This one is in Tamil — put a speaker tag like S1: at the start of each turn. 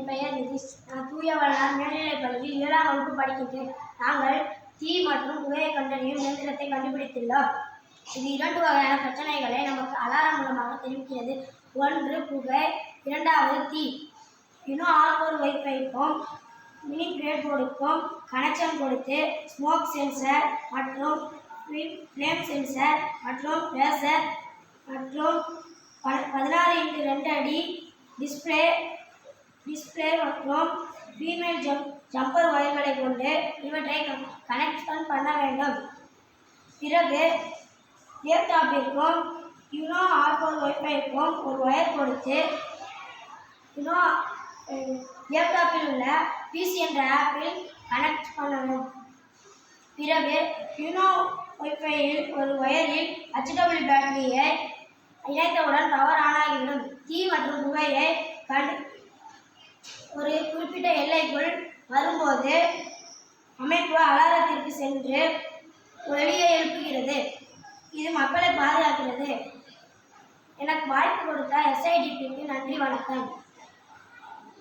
S1: என் பெயர் நிதிஷ். நான் தூயவளார் மேல்நிலைப் பள்ளியில் 7ஆம் வகுப்பு படிக்கின்றேன். நாங்கள் தீ மற்றும் புகையை கண்டறியும் இயந்திரத்தை கண்டுபிடித்துள்ளோம். இது 2 வகையான பிரச்சனைகளை நமக்கு அலாரம் மூலமாக தெரிவிக்கிறது. ஒன்று புகை, இரண்டாவது தீ. இன்னும் ஆல்கோல் வைப்பைக்கும் மினி பிரெட் போர்டுக்கும் கனெக்ஷன் கொடுத்து ஸ்மோக் சென்சர் மற்றும் ஃப்ளேம் சென்சர் மற்றும் லேசர் மற்றும் 16x2 அடி டிஸ்பிளே மற்றும் ஃபீமேல் ஜம்பர் ஒயர்களை கொண்டு இவற்றை கனெக்ஷன் பண்ண வேண்டும். பிறகு லேப்டாப்பிற்கும் யூனோ ஆல்கோல் வைஃபைக்கும் ஒரு ஒயர் கொடுத்து லேப்டாப்பில் உள்ள பிசி என்ற ஆப்பில் கனெக்ட் பண்ணணும். பிறகு யூனோ வைஃபையில் ஒரு ஒயரில் HW பேட்டரியை இணைத்தவுடன் பவர் ஆன் ஆகிவிடும். தீ மற்றும் புகையை ஒரு குறிப்பிட்ட எல்லைக்குள் வரும்போது அமைப்பு அலாரத்திற்கு சென்று ஒலியை எழுப்புகிறது. இது மக்களை பாதுகாக்கிறது. எனக்கு வாய்ப்பு கொடுத்த SIDPக்கு நன்றி, வணக்கம்.